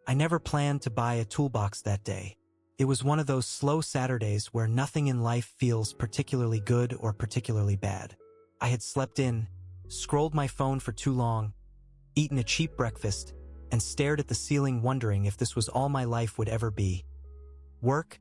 I never planned to buy a toolbox that day. It was one of those slow Saturdays where nothing in life feels particularly good or particularly bad. I had slept in, scrolled my phone for too long, eaten a cheap breakfast, and stared at the ceiling wondering if this was all my life would ever be. Work,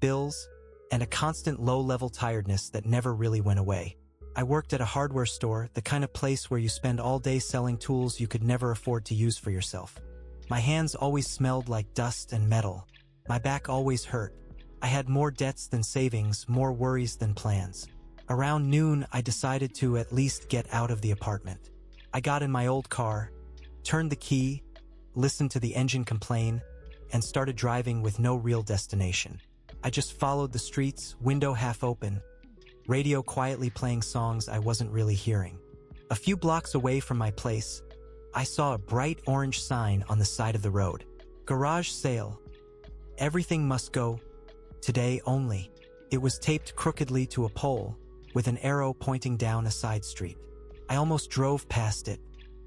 bills, and a constant low-level tiredness that never really went away. I worked at a hardware store, the kind of place where you spend all day selling tools you could never afford to use for yourself. My hands always smelled like dust and metal. My back always hurt. I had more debts than savings, more worries than plans. Around noon, I decided to at least get out of the apartment. I got in my old car, turned the key, listened to the engine complain, and started driving with no real destination. I just followed the streets, window half open, radio quietly playing songs I wasn't really hearing. A few blocks away from my place, I saw a bright orange sign on the side of the road. Garage sale. Everything must go. Today only. It was taped crookedly to a pole, with an arrow pointing down a side street. I almost drove past it.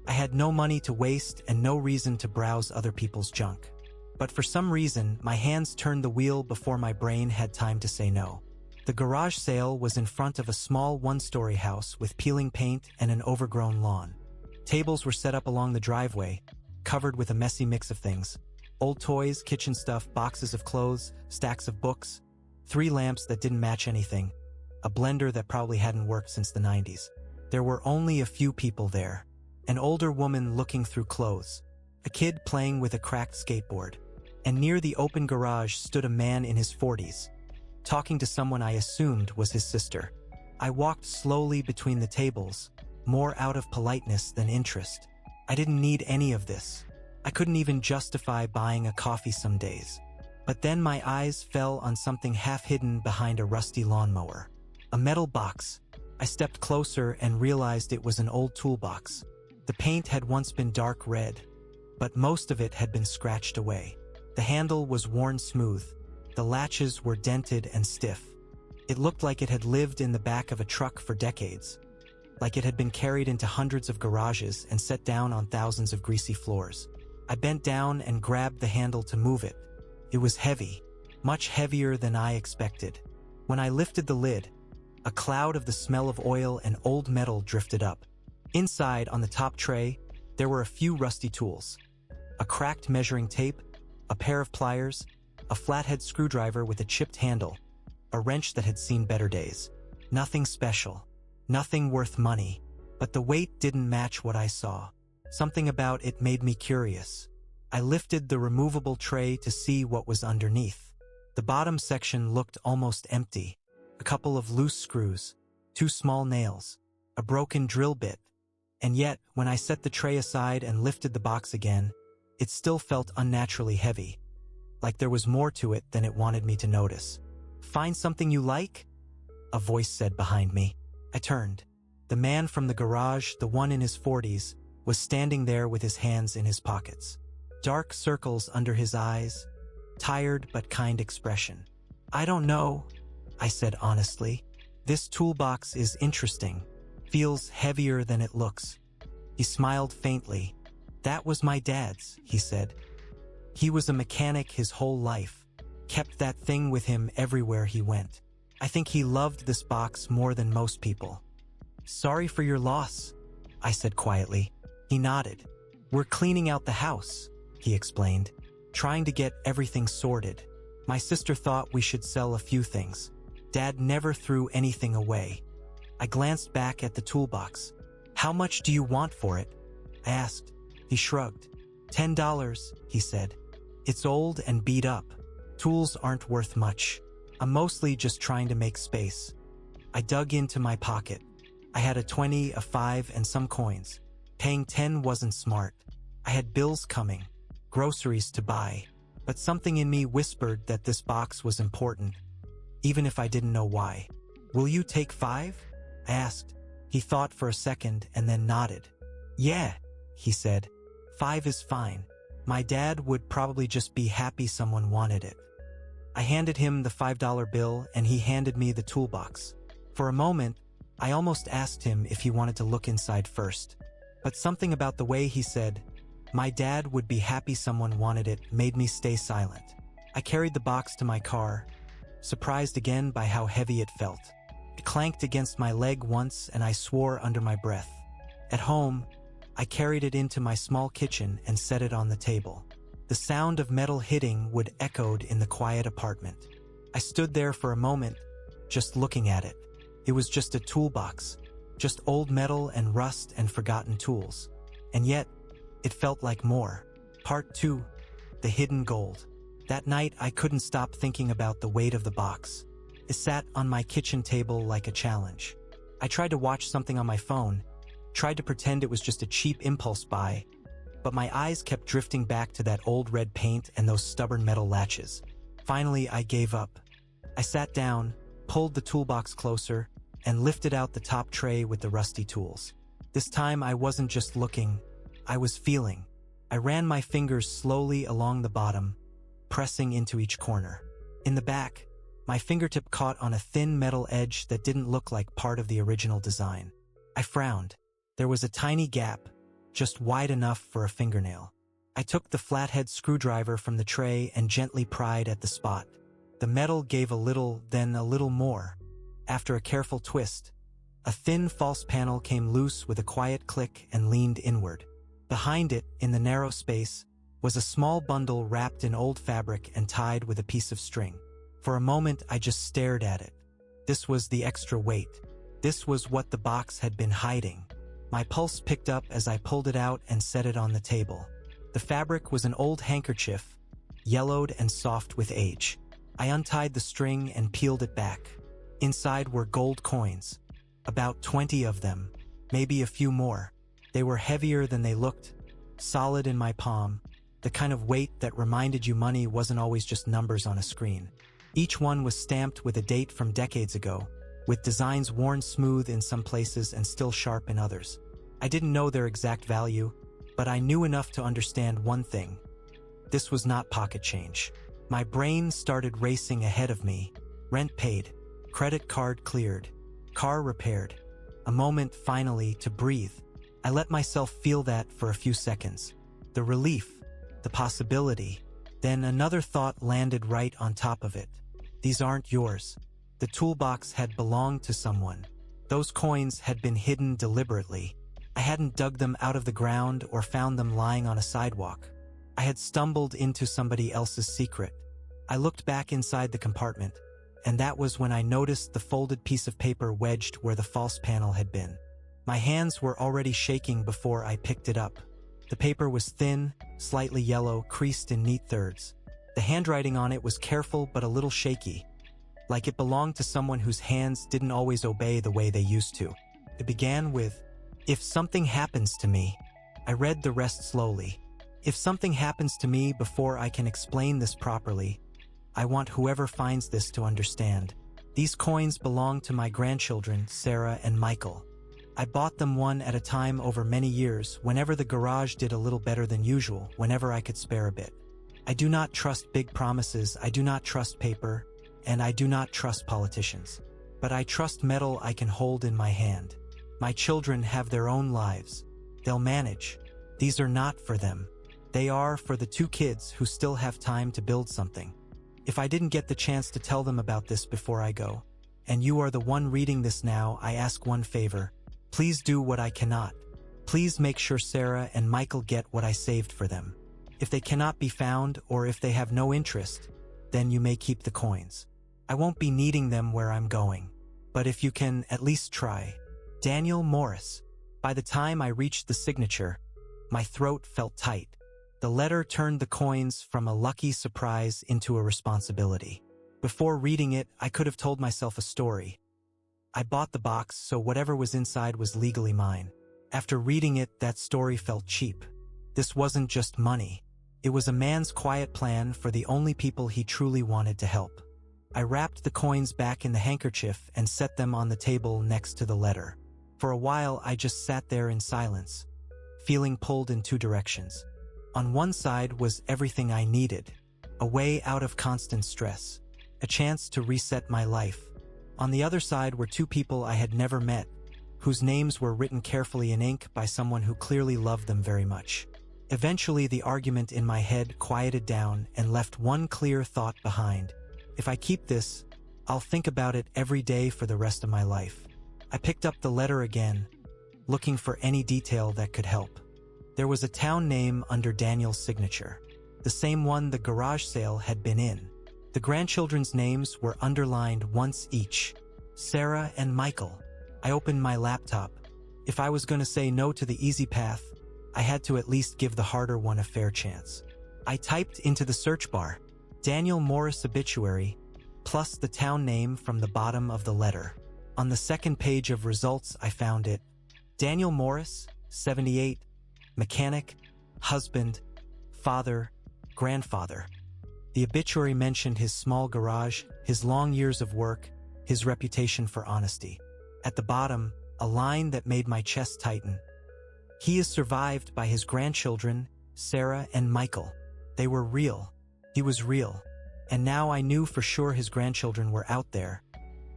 I had no money to waste and no reason to browse other people's junk. But for some reason, my hands turned the wheel before my brain had time to say no. The garage sale was in front of a small one-story house with peeling paint and an overgrown lawn. Tables were set up along the driveway, covered with a messy mix of things. Old toys, kitchen stuff, boxes of clothes, stacks of books, 3 lamps that didn't match anything, a blender that probably hadn't worked since the 90s. There were only a few people there. An older woman looking through clothes, a kid playing with a cracked skateboard, and near the open garage stood a man in his 40s, talking to someone I assumed was his sister. I walked slowly between the tables, more out of politeness than interest. I didn't need any of this. I couldn't even justify buying a coffee some days. But then my eyes fell on something half-hidden behind a rusty lawnmower. A metal box. I stepped closer and realized it was an old toolbox. The paint had once been dark red, but most of it had been scratched away. The handle was worn smooth. The latches were dented and stiff. It looked like it had lived in the back of a truck for decades, like it had been carried into hundreds of garages and set down on thousands of greasy floors. I bent down and grabbed the handle to move it. It was heavy, much heavier than I expected. When I lifted the lid, a cloud of the smell of oil and old metal drifted up. Inside, on the top tray, there were a few rusty tools. A cracked measuring tape, a pair of pliers, a flathead screwdriver with a chipped handle, a wrench that had seen better days. Nothing special, nothing worth money, but the weight didn't match what I saw. Something about it made me curious. I lifted the removable tray to see what was underneath. The bottom section looked almost empty. A couple of loose screws, 2 small nails, a broken drill bit. And yet, when I set the tray aside and lifted the box again, it still felt unnaturally heavy, like there was more to it than it wanted me to notice. "Find something you like?" a voice said behind me. I turned. The man from the garage, the one in his 40s, was standing there with his hands in his pockets. Dark circles under his eyes, tired but kind expression. "I don't know," I said honestly. "This toolbox is interesting. Feels heavier than it looks." He smiled faintly. "That was my dad's," he said. "He was a mechanic his whole life. Kept that thing with him everywhere he went. I think he loved this box more than most people." "Sorry for your loss," I said quietly. He nodded. "We're cleaning out the house," he explained, "trying to get everything sorted. My sister thought we should sell a few things. Dad never threw anything away." I glanced back at the toolbox. "How much do you want for it?" I asked. He shrugged. $10, he said. "It's old and beat up. Tools aren't worth much. I'm mostly just trying to make space." I dug into my pocket. I had a 20, a 5, and some coins. Paying 10 wasn't smart. I had bills coming, groceries to buy, but something in me whispered that this box was important, even if I didn't know why. "Will you take 5? I asked. He thought for a second and then nodded. "Yeah," he said. "5 is fine. My dad would probably just be happy someone wanted it." I handed him the $5 bill and he handed me the toolbox. For a moment, I almost asked him if he wanted to look inside first. But something about the way he said, My dad would be happy someone wanted it, made me stay silent. I carried the box to my car, surprised again by how heavy it felt. It clanked against my leg once and I swore under my breath. At home, I carried it into my small kitchen and set it on the table. The sound of metal hitting would echoed in the quiet apartment. I stood there for a moment, just looking at it. It was just a toolbox, just old metal and rust and forgotten tools. And yet, it felt like more. Part 2, the hidden gold. That night, I couldn't stop thinking about the weight of the box. It sat on my kitchen table like a challenge. I tried to watch something on my phone, tried to pretend it was just a cheap impulse buy, but my eyes kept drifting back to that old red paint and those stubborn metal latches. Finally, I gave up. I sat down, pulled the toolbox closer, and lifted out the top tray with the rusty tools. This time, I wasn't just looking, I was feeling. I ran my fingers slowly along the bottom, pressing into each corner. In the back, my fingertip caught on a thin metal edge that didn't look like part of the original design. I frowned. There was a tiny gap, just wide enough for a fingernail. I took the flathead screwdriver from the tray and gently pried at the spot. The metal gave a little, then a little more. After a careful twist, a thin false panel came loose with a quiet click and leaned inward. Behind it, in the narrow space, was a small bundle wrapped in old fabric and tied with a piece of string. For a moment, I just stared at it. This was the extra weight. This was what the box had been hiding. My pulse picked up as I pulled it out and set it on the table. The fabric was an old handkerchief, yellowed and soft with age. I untied the string and peeled it back. Inside were gold coins, about 20 of them, maybe a few more. They were heavier than they looked, solid in my palm, the kind of weight that reminded you money wasn't always just numbers on a screen. Each one was stamped with a date from decades ago, with designs worn smooth in some places and still sharp in others. I didn't know their exact value, but I knew enough to understand one thing. This was not pocket change. My brain started racing ahead of me. Rent paid, credit card cleared, car repaired. A moment, finally, to breathe. I let myself feel that for a few seconds. The relief, the possibility. Then another thought landed right on top of it. These aren't yours. The toolbox had belonged to someone. Those coins had been hidden deliberately. I hadn't dug them out of the ground or found them lying on a sidewalk. I had stumbled into somebody else's secret. I looked back inside the compartment, and that was when I noticed the folded piece of paper wedged where the false panel had been. My hands were already shaking before I picked it up. The paper was thin, slightly yellow, creased in neat thirds. The handwriting on it was careful but a little shaky, like it belonged to someone whose hands didn't always obey the way they used to. It began with, "If something happens to me." I read the rest slowly. "If something happens to me before I can explain this properly, I want whoever finds this to understand. These coins belong to my grandchildren, Sarah and Michael. I bought them one at a time over many years, whenever the garage did a little better than usual, whenever I could spare a bit. I do not trust big promises, I do not trust paper, and I do not trust politicians. But I trust metal I can hold in my hand. My children have their own lives. They'll manage. These are not for them. They are for the 2 kids who still have time to build something. If I didn't get the chance to tell them about this before I go, and you are the one reading this now, I ask one favor. Please do what I cannot. Please make sure Sarah and Michael get what I saved for them. If they cannot be found, or if they have no interest, then you may keep the coins. I won't be needing them where I'm going. But if you can, at least try. Daniel Morris." By the time I reached the signature, my throat felt tight. The letter turned the coins from a lucky surprise into a responsibility. Before reading it, I could have told myself a story. I bought the box, so whatever was inside was legally mine. After reading it, that story felt cheap. This wasn't just money. It was a man's quiet plan for the only people he truly wanted to help. I wrapped the coins back in the handkerchief and set them on the table next to the letter. For a while, I just sat there in silence, feeling pulled in 2 directions. On one side was everything I needed, a way out of constant stress, a chance to reset my life. On the other side were 2 people I had never met, whose names were written carefully in ink by someone who clearly loved them very much. Eventually, the argument in my head quieted down and left one clear thought behind. If I keep this, I'll think about it every day for the rest of my life. I picked up the letter again, looking for any detail that could help. There was a town name under Daniel's signature, the same one the garage sale had been in. The grandchildren's names were underlined once each, Sarah and Michael. I opened my laptop. If I was going to say no to the easy path, I had to at least give the harder one a fair chance. I typed into the search bar, Daniel Morris obituary, plus the town name from the bottom of the letter. On the second page of results, I found it. Daniel Morris, 78, mechanic, husband, father, grandfather. The obituary mentioned his small garage, his long years of work, his reputation for honesty. At the bottom, a line that made my chest tighten. He is survived by his grandchildren, Sarah and Michael. They were real. He was real. And now I knew for sure his grandchildren were out there,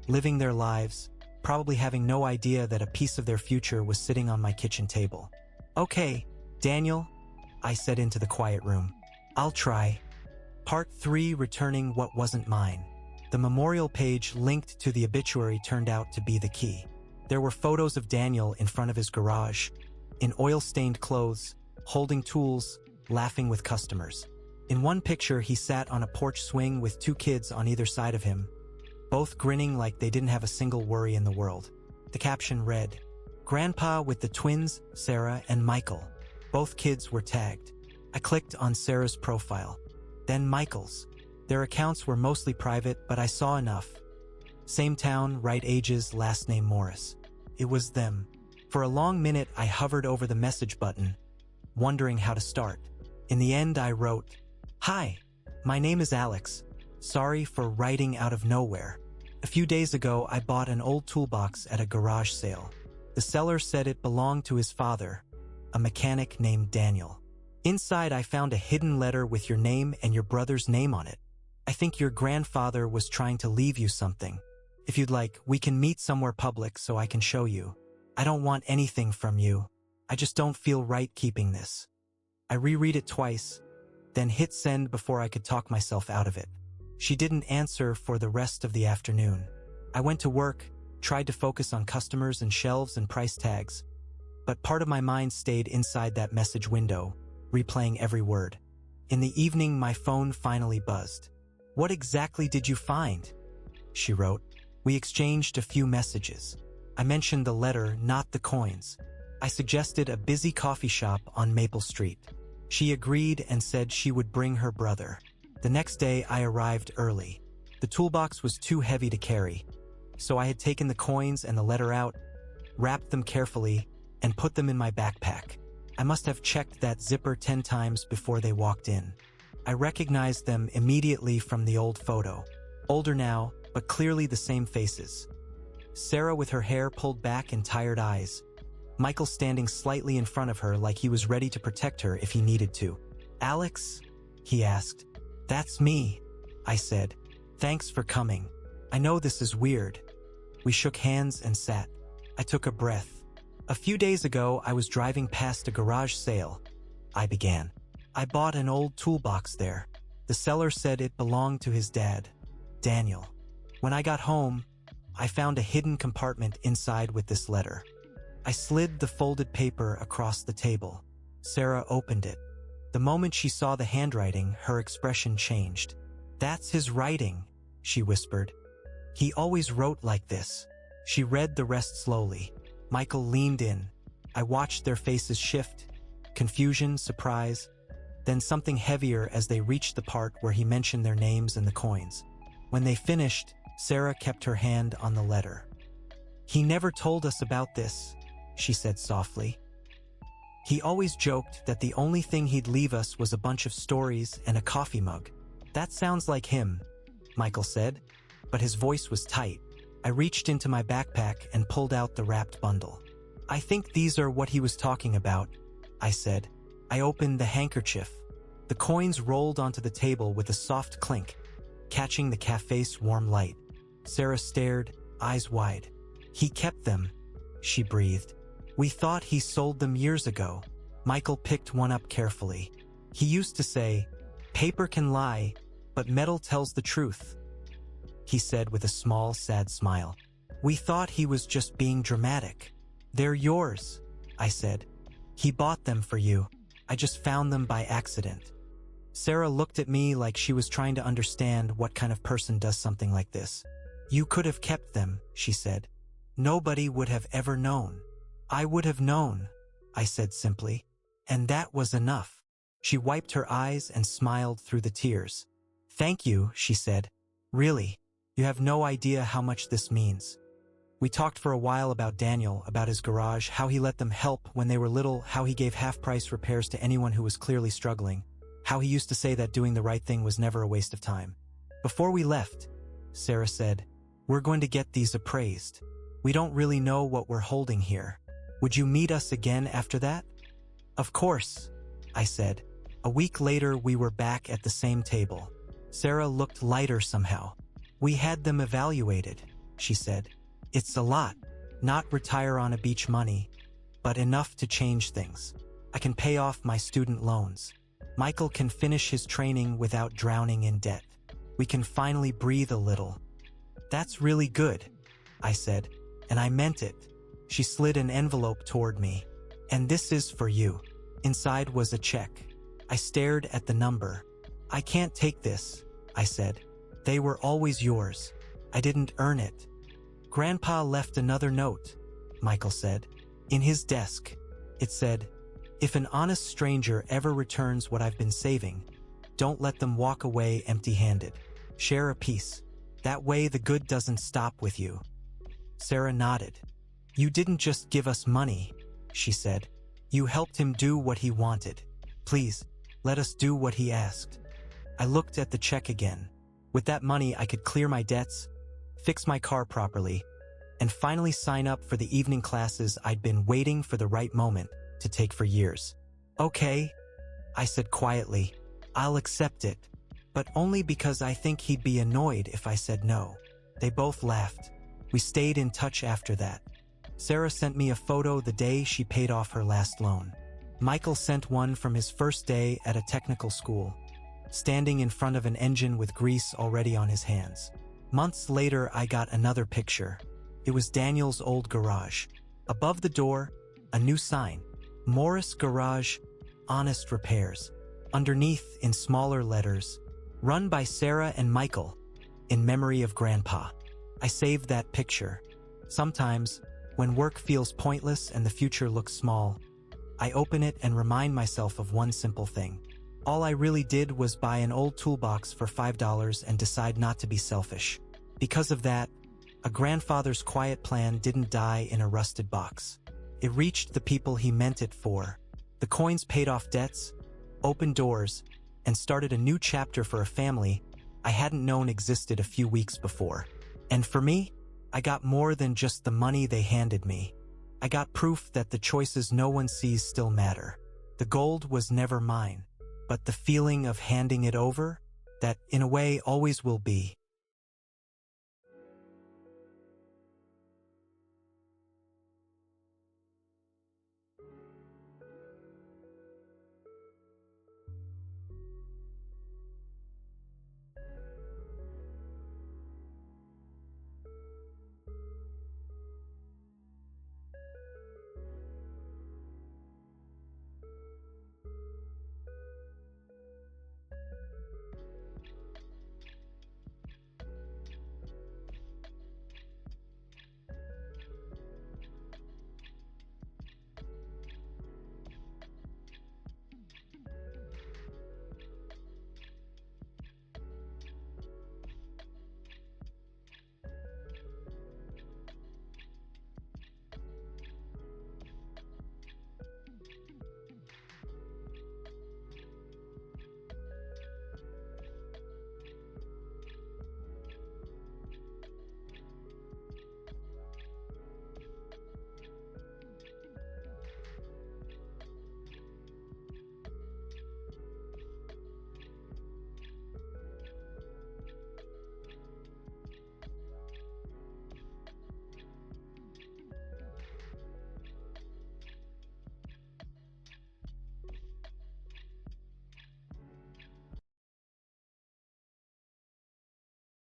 living their lives, probably having no idea that a piece of their future was sitting on my kitchen table. Okay, Daniel, I said into the quiet room. I'll try. Part 3, returning what wasn't mine. The memorial page linked to the obituary turned out to be the key. There were photos of Daniel in front of his garage, in oil-stained clothes, holding tools, laughing with customers. In one picture, he sat on a porch swing with 2 kids on either side of him, both grinning like they didn't have a single worry in the world. The caption read, Grandpa with the twins, Sarah and Michael. Both kids were tagged. I clicked on Sarah's profile, then Michael's. Their accounts were mostly private, but I saw enough. Same town, right ages, last name Morris. It was them. For a long minute, I hovered over the message button, wondering how to start. In the end, I wrote, Hi, my name is Alex. Sorry for writing out of nowhere. A few days ago, I bought an old toolbox at a garage sale. The seller said it belonged to his father, a mechanic named Daniel. Inside, I found a hidden letter with your name and your brother's name on it. I think your grandfather was trying to leave you something. If you'd like, we can meet somewhere public so I can show you. I don't want anything from you. I just don't feel right keeping this. I reread it twice, then hit send before I could talk myself out of it. She didn't answer for the rest of the afternoon. I went to work, tried to focus on customers and shelves and price tags, but part of my mind stayed inside that message window, replaying every word. In the evening, my phone finally buzzed. What exactly did you find? She wrote. We exchanged a few messages. I mentioned the letter, not the coins. I suggested a busy coffee shop on Maple Street. She agreed and said she would bring her brother. The next day, I arrived early. The toolbox was too heavy to carry, so I had taken the coins and the letter out, wrapped them carefully, and put them in my backpack. I must have checked that zipper 10 times before they walked in. I recognized them immediately from the old photo. Older now, but clearly the same faces. Sarah with her hair pulled back and tired eyes. Michael standing slightly in front of her like he was ready to protect her if he needed to. Alex? He asked. That's me, I said. Thanks for coming. I know this is weird. We shook hands and sat. I took a breath. A few days ago, I was driving past a garage sale. I began. I bought an old toolbox there. The seller said it belonged to his dad, Daniel. When I got home, I found a hidden compartment inside with this letter. I slid the folded paper across the table. Sarah opened it. The moment she saw the handwriting, her expression changed. That's his writing, she whispered. He always wrote like this. She read the rest slowly. Michael leaned in. I watched their faces shift. Confusion, surprise, then something heavier as they reached the part where he mentioned their names and the coins. When they finished, Sarah kept her hand on the letter. He never told us about this, she said softly. He always joked that the only thing he'd leave us was a bunch of stories and a coffee mug. That sounds like him, Michael said, but his voice was tight. I reached into my backpack and pulled out the wrapped bundle. I think these are what he was talking about, I said. I opened the handkerchief. The coins rolled onto the table with a soft clink, catching the cafe's warm light. Sarah stared, eyes wide. He kept them, she breathed. We thought he sold them years ago. Michael picked one up carefully. He used to say, "Paper can lie, but metal tells the truth," he said with a small, sad smile. We thought he was just being dramatic. "They're yours," I said. "He bought them for you. I just found them by accident." Sarah looked at me like she was trying to understand what kind of person does something like this. "You could have kept them," she said. "Nobody would have ever known." "I would have known," I said simply. And that was enough. She wiped her eyes and smiled through the tears. "Thank you," she said. "Really, you have no idea how much this means." We talked for a while about Daniel, about his garage, how he let them help when they were little, how he gave half-price repairs to anyone who was clearly struggling, how he used to say that doing the right thing was never a waste of time. Before we left, Sarah said, "We're going to get these appraised. We don't really know what we're holding here. Would you meet us again after that?" "Of course," I said. A week later, we were back at the same table. Sarah looked lighter somehow. "We had them evaluated," she said. "It's a lot. Not retire on a beach money, but enough to change things. I can pay off my student loans. Michael can finish his training without drowning in debt. We can finally breathe a little." "That's really good," I said, and I meant it. She slid an envelope toward me. "And this is for you." Inside was a check. I stared at the number. "I can't take this," I said. "They were always yours. I didn't earn it." "Grandpa left another note," Michael said, "in his desk. It said, 'If an honest stranger ever returns what I've been saving, don't let them walk away empty-handed. Share a piece. That way the good doesn't stop with you.'" Sarah nodded. "You didn't just give us money," she said. "You helped him do what he wanted. Please, let us do what he asked." I looked at the check again. With that money, I could clear my debts, fix my car properly, and finally sign up for the evening classes I'd been waiting for the right moment to take for years. "Okay," I said quietly. "I'll accept it, but only because I think he'd be annoyed if I said no." They both laughed. We stayed in touch after that. Sarah sent me a photo the day she paid off her last loan. Michael sent one from his first day at a technical school, standing in front of an engine with grease already on his hands. Months later, I got another picture. It was Daniel's old garage. Above the door, a new sign, "Morris Garage, Honest Repairs." Underneath, in smaller letters, "Run by Sarah and Michael, in memory of Grandpa." I saved that picture. Sometimes, when work feels pointless and the future looks small, I open it and remind myself of one simple thing. All I really did was buy an old toolbox for $5 and decide not to be selfish. Because of that, a grandfather's quiet plan didn't die in a rusted box. It reached the people he meant it for. The coins paid off debts, opened doors, and started a new chapter for a family I hadn't known existed a few weeks before. And for me, I got more than just the money they handed me. I got proof that the choices no one sees still matter. The gold was never mine, but the feeling of handing it over, that in a way always will be.